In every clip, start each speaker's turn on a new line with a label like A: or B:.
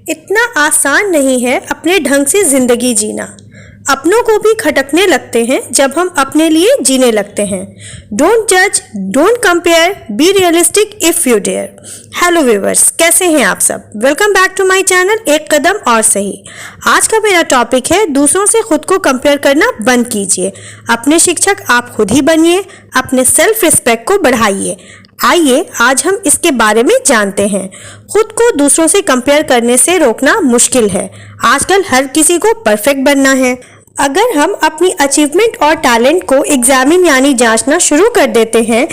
A: इतना आसान नहीं है अपने ढंग से जिंदगी जीना। अपनों को भी खटकने लगते हैं जब हम अपने लिए जीने लगते हैं। डोंट जज, don't compare, be realistic if you dare. Hello viewers, कैसे हैं आप सब? Welcome back to my channel एक कदम और सही। आज का मेरा टॉपिक है दूसरों से खुद को कंपेयर करना बंद कीजिए। अपने शिक्षक आप खुद ही बनिए, अपने सेल्फ रिस्पेक्ट को बढ़ाइए। आइए आज हम इसके बारे में जानते हैं। खुद को दूसरों से कंपेयर करने से रोकना मुश्किल है। आजकल हर किसी को परफेक्ट बनना है। अगर हम अपनी अचीवमेंट और टैलेंट को एग्जामिन यानी जांचना शुरू कर देते हैं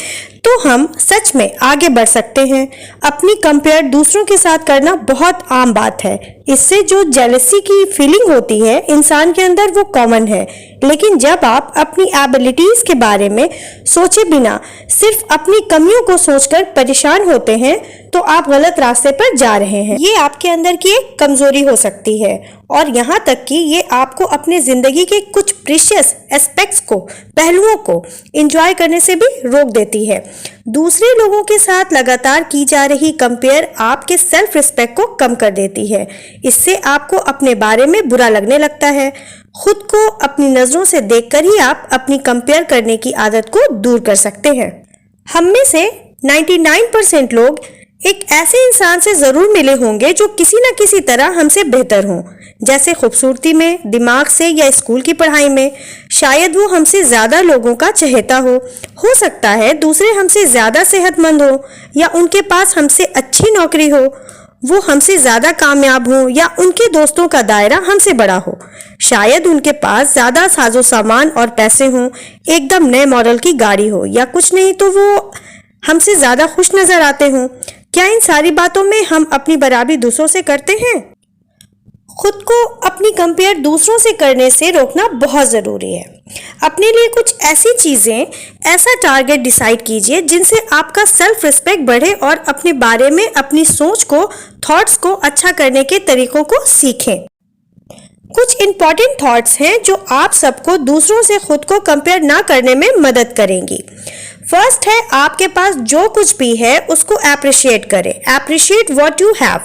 A: तो हम सच में आगे बढ़ सकते हैं। अपनी कंपेयर दूसरों के साथ करना बहुत आम बात है। इससे जो जेलसी की फीलिंग होती है इंसान के अंदर, वो कॉमन है। लेकिन जब आप अपनी एबिलिटीज के बारे में सोचे बिना सिर्फ अपनी कमियों को सोचकर परेशान होते हैं तो आप गलत रास्ते पर जा रहे हैं। ये आपके अंदर की एक कमजोरी हो सकती है और यहाँ तक कि ये आपको अपने जिंदगी के कुछ प्रीशियस एस्पेक्ट्स को, पहलुओं को एंजॉय करने से भी रोक देती है। दूसरे लोगों के साथ लगातार की जा रही कंपेयर आपके सेल्फ रिस्पेक्ट को कम कर देती है। इससे आपको अपने बारे में बुरा लगने लगता है। खुद को अपनी नजरों से देखकर ही आप अपनी कंपेयर करने की आदत को दूर कर सकते हैं। हम में से 99% लोग एक ऐसे इंसान से जरूर मिले होंगे जो किसी न किसी तरह हमसे बेहतर हो, जैसे खूबसूरती में, दिमाग से या स्कूल की पढ़ाई में। शायद वो हमसे ज्यादा लोगों का चहेता हो सकता है दूसरे हमसे ज्यादा सेहतमंद हो या उनके पास हमसे अच्छी नौकरी हो, वो हमसे ज्यादा कामयाब हो या उनके दोस्तों का दायरा हमसे बड़ा हो। शायद उनके पास ज्यादा साजो सामान और पैसे हों, एकदम नए मॉडल की गाड़ी हो, या कुछ नहीं तो वो हमसे ज्यादा खुश नजर आते हों। क्या इन सारी बातों में हम अपनी बराबरी दूसरों से करते हैं? खुद को अपनी कंपेयर दूसरों से करने से रोकना बहुत ज़रूरी है। अपने लिए कुछ ऐसी चीज़ें, ऐसा टारगेट डिसाइड कीजिए जिनसे आपका सेल्फ रिस्पेक्ट बढ़े और अपने बारे में, अपनी सोच को, थॉट्स को अच्छा करने के तरीकों को सीखें। कुछ इंपॉर्टेंट थॉट्स हैं जो आप सबको दूसरों से खुद को कंपेयर ना करने में मदद करेंगी। फर्स्ट है, आपके पास जो कुछ भी है उसको अप्रिशिएट करें। Appreciate what you have.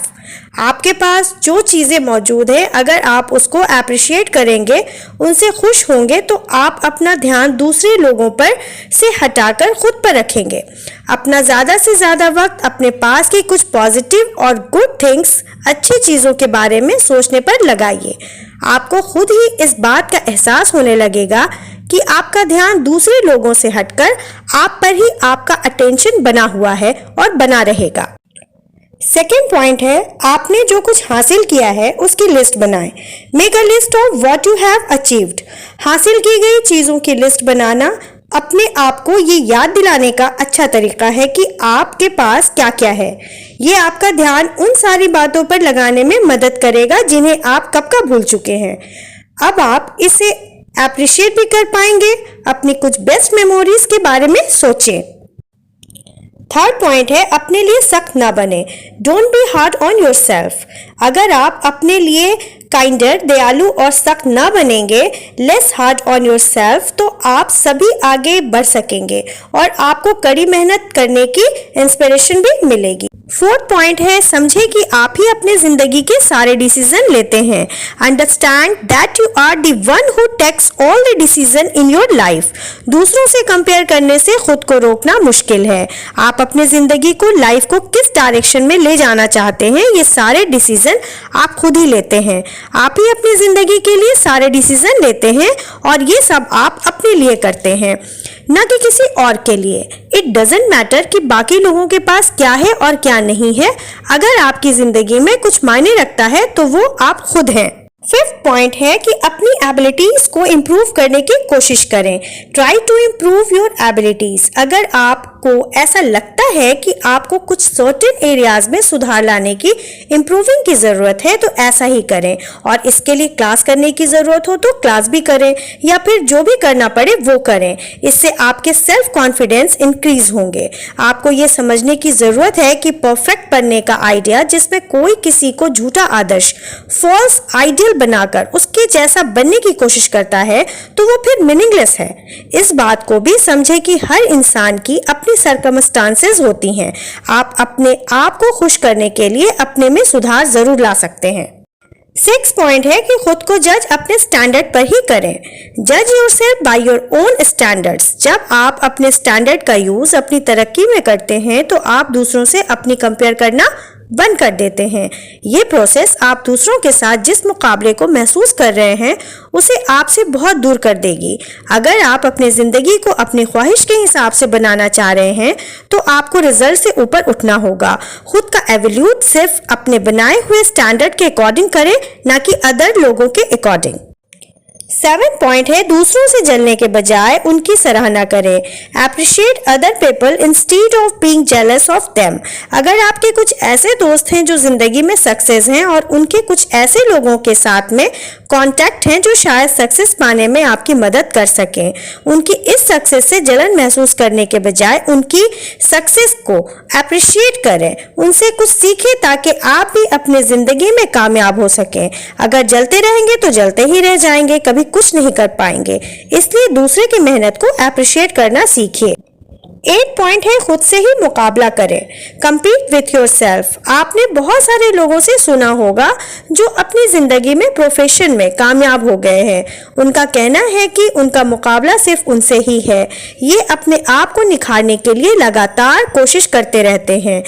A: आपके पास जो चीज़ें मौजूद है, अगर आप उसको अप्रिशिएट करेंगे, उनसे खुश होंगे, तो आप अपना ध्यान दूसरे लोगों पर से हटाकर खुद पर रखेंगे। अपना ज़्यादा से ज़्यादा वक्त अपने पास की कुछ पॉजिटिव और गुड थिंग्स, अच्छी चीज़ों के बारे में सोचने पर लगाइए। आपको खुद ही इस बात का एहसास होने लगेगा कि आपका ध्यान दूसरे लोगों से हटकर आप पर ही आपका अटेंशन बना हुआ है और बना रहेगा। सेकेंड पॉइंट है, आपने जो कुछ हासिल किया है उसकी लिस्ट बनाएं। Make a list of what you have achieved. हासिल की गई चीज़ों की लिस्ट बनाना अपने आप को ये याद दिलाने का अच्छा तरीका है कि आपके पास क्या क्या है। ये आपका ध्यान उन सारी बातों पर लगाने में मदद करेगा जिन्हें आप कब का भूल चुके हैं। अब आप इसे अप्रिशिएट भी कर पाएंगे। अपनी कुछ बेस्ट मेमोरीज के बारे में सोचें। थर्ड पॉइंट है, अपने लिए सख्त ना बने। Don't be hard on yourself. अगर आप अपने लिए काइंडर, दयालु और सख्त ना बनेंगे, लेस हार्ड ऑन योरसेल्फ, तो आप सभी आगे बढ़ सकेंगे और आपको कड़ी मेहनत करने की इंस्पिरेशन भी मिलेगी। फोर्थ पॉइंट है, समझे कि आप ही अपने जिंदगी के सारे डिसीजन लेते हैं। Understand that you are the one who takes all the decision in your life. दूसरों से कंपेयर करने से खुद को रोकना मुश्किल है। आप अपने जिंदगी को, लाइफ को किस डायरेक्शन में ले जाना चाहते हैं, ये सारे डिसीजन आप खुद ही लेते हैं। आप ही अपनी जिंदगी के लिए सारे डिसीजन लेते हैं और ये सब आप अपने लिए करते हैं, न कि किसी और के लिए। इट डजंट मैटर कि बाकी लोगों के पास क्या है और क्या नहीं है। अगर आपकी जिंदगी में कुछ मायने रखता है तो वो आप खुद हैं। फिफ्थ पॉइंट है कि अपनी एबिलिटीज को इम्प्रूव करने की कोशिश करें। Try to improve your abilities. अगर आपको ऐसा लगता है कि आपको कुछ सर्टेन एरियाज में सुधार लाने की, इम्प्रूविंग की जरूरत है, तो ऐसा ही करें। और इसके लिए क्लास करने की जरूरत हो तो क्लास भी करें, या फिर जो भी करना पड़े वो करें। इससे आपके सेल्फ कॉन्फिडेंस इंक्रीज होंगे। आपको ये समझने की जरूरत है कि परफेक्ट बनने का आइडिया, जिसमें कोई किसी को झूठा आदर्श, फॉल्स आइडियल बनाकर उसके जैसा बनने की कोशिश करता है तो वो फिर मीनिंगलेस है। इस बात को भी समझे कि हर इंसान की अपनी सर्कमस्टांसेस होती हैं। आप अपने आप को खुश करने के लिए अपने में सुधार जरूर ला सकते हैं। 6 पॉइंट है कि खुद को जज अपने स्टैंडर्ड पर ही करें। जज yourself by your own standards. जब आप अपने स्टैंडर्ड का यूज अपनी तरक्की में करते हैं तो आप दूसरों से अपनी कंपेयर करना बंद कर देते हैं। ये प्रोसेस आप दूसरों के साथ जिस मुकाबले को महसूस कर रहे हैं उसे आपसे बहुत दूर कर देगी। अगर आप अपनी जिंदगी को अपनी ख्वाहिश के हिसाब से बनाना चाह रहे हैं तो आपको रिजल्ट से ऊपर उठना होगा। खुद का एवोल्यूट सिर्फ अपने बनाए हुए स्टैंडर्ड के अकॉर्डिंग करें, ना कि अदर लोगों के अकॉर्डिंग। 7 पॉइंट है दूसरों से जलने के बजाय उनकी सराहना करें। Appreciate other people instead of being jealous of them. अगर आपके कुछ ऐसे दोस्त हैं जो जिंदगी में सक्सेस हैं और उनके कुछ ऐसे लोगों के साथ में कॉन्टैक्ट हैं जो शायद सक्सेस पाने में आपकी मदद कर सकें, उनकी इस सक्सेस से जलन महसूस करने के बजाय उनकी सक्सेस को अप्रिशिएट करें, उनसे कुछ सीखें ताकि आप भी अपनी जिंदगी में कामयाब हो सकें। अगर जलते रहेंगे तो जलते ही रह जाएंगे, कभी कुछ नहीं कर पाएंगे। इसलिए दूसरे की मेहनत को अप्रिशिएट करना सीखिए। 8 पॉइंट है खुद से ही मुकाबला करें। Compete with yourself. आपने बहुत सारे लोगों से सुना होगा जो अपनी जिंदगी में प्रोफेशन में कामयाब हो गए हैं। उनका कहना है कि उनका मुकाबला सिर्फ उनसे ही है। ये अपने आप को निखारने के लिए लगातार कोशिश करते रहते हैं।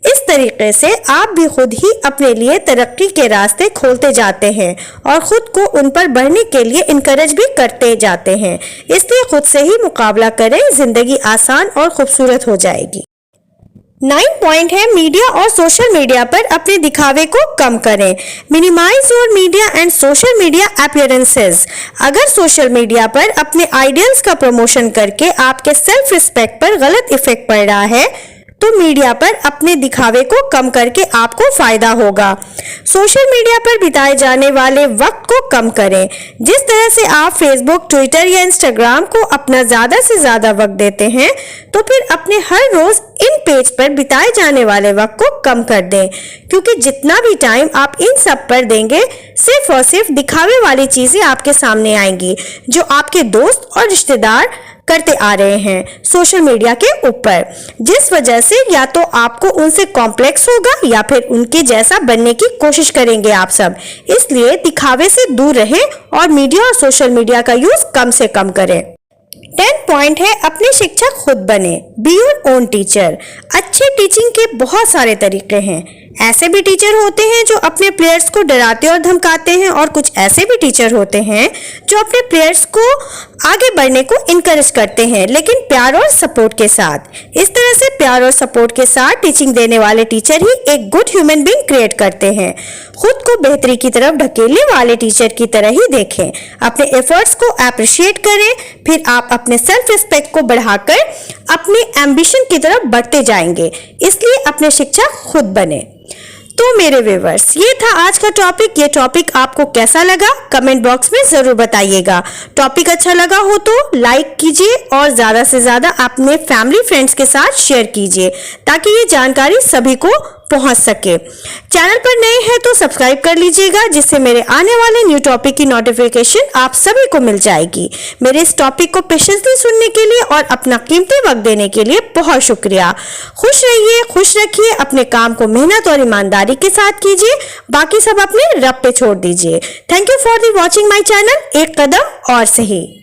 A: इस तरीके से आप भी खुद ही अपने लिए तरक्की के रास्ते खोलते जाते हैं और खुद को उन पर बढ़ने के लिए इनकरेज भी करते जाते हैं। इसलिए खुद से ही मुकाबला करें, जिंदगी आसान और खूबसूरत हो जाएगी। 9 पॉइंट है मीडिया और सोशल मीडिया पर अपने दिखावे को कम करें। Minimize your media and social media appearances. अगर सोशल मीडिया पर अपने आइडियल्स का प्रमोशन करके आपके सेल्फ रिस्पेक्ट पर गलत इफेक्ट पड़ रहा है तो मीडिया पर अपने दिखावे को कम करके आपको फायदा होगा। सोशल मीडिया पर बिताए जाने वाले वक्त को कम करें। जिस तरह से आप फेसबुक, ट्विटर या इंस्टाग्राम को अपना ज्यादा से ज्यादा वक्त देते हैं तो फिर अपने हर रोज इन पेज पर बिताए जाने वाले वक्त को कम कर दें, क्योंकि जितना भी टाइम आप इन सब पर देंगे सिर्फ और सिर्फ दिखावे वाली चीजें आपके सामने आएंगी जो आपके दोस्त और रिश्तेदार करते आ रहे हैं सोशल मीडिया के ऊपर, जिस वजह से या तो आपको उनसे कॉम्प्लेक्स होगा या फिर उनके जैसा बनने की कोशिश करेंगे आप सब। इसलिए दिखावे से दूर रहें और मीडिया और सोशल मीडिया का यूज कम से कम करें। 10 पॉइंट है अपने शिक्षक खुद बने। Be your own teacher. अच्छे टीचिंग के बहुत सारे तरीके हैं। ऐसे भी टीचर होते हैं जो अपने प्लेयर्स को डराते और धमकाते हैं और कुछ ऐसे भी टीचर होते हैं जो अपने प्लेयर्स को आगे बढ़ने को इनकरेज करते हैं, लेकिन प्यार और सपोर्ट के साथ। इस तरह से प्यार और सपोर्ट के साथ टीचिंग देने वाले टीचर ही एक गुड ह्यूमन बीइंग क्रिएट करते हैं। खुद को बेहतरी की तरफ ढकेलने वाले टीचर की तरह ही देखें। अपने एफर्ट्स को अप्रिशिएट करें, फिर आप अपने सेल्फ रिस्पेक्ट को बढ़ाकर अपने एम्बिशन की तरफ बढ़ते जाएंगे। इसलिए अपने शिक्षक खुद बने। तो मेरे व्यूअर्स, ये था आज का टॉपिक। ये टॉपिक आपको कैसा लगा कमेंट बॉक्स में जरूर बताइएगा। टॉपिक अच्छा लगा हो तो लाइक कीजिए और ज्यादा से ज्यादा अपने फैमिली फ्रेंड्स के साथ शेयर कीजिए ताकि ये जानकारी सभी को पहुंच सके। चैनल पर नए हैं तो सब्सक्राइब कर लीजिएगा, जिससे मेरे आने वाले न्यू टॉपिक की नोटिफिकेशन आप सभी को मिल जाएगी। मेरे इस टॉपिक को पेशेंसली सुनने के लिए और अपना कीमती वक्त देने के लिए बहुत शुक्रिया। खुश रहिए, खुश रखिए, अपने काम को मेहनत और ईमानदारी के साथ कीजिए, बाकी सब अपने रब पे छोड़ दीजिए। Thank you for the watching my channel एक कदम और सही।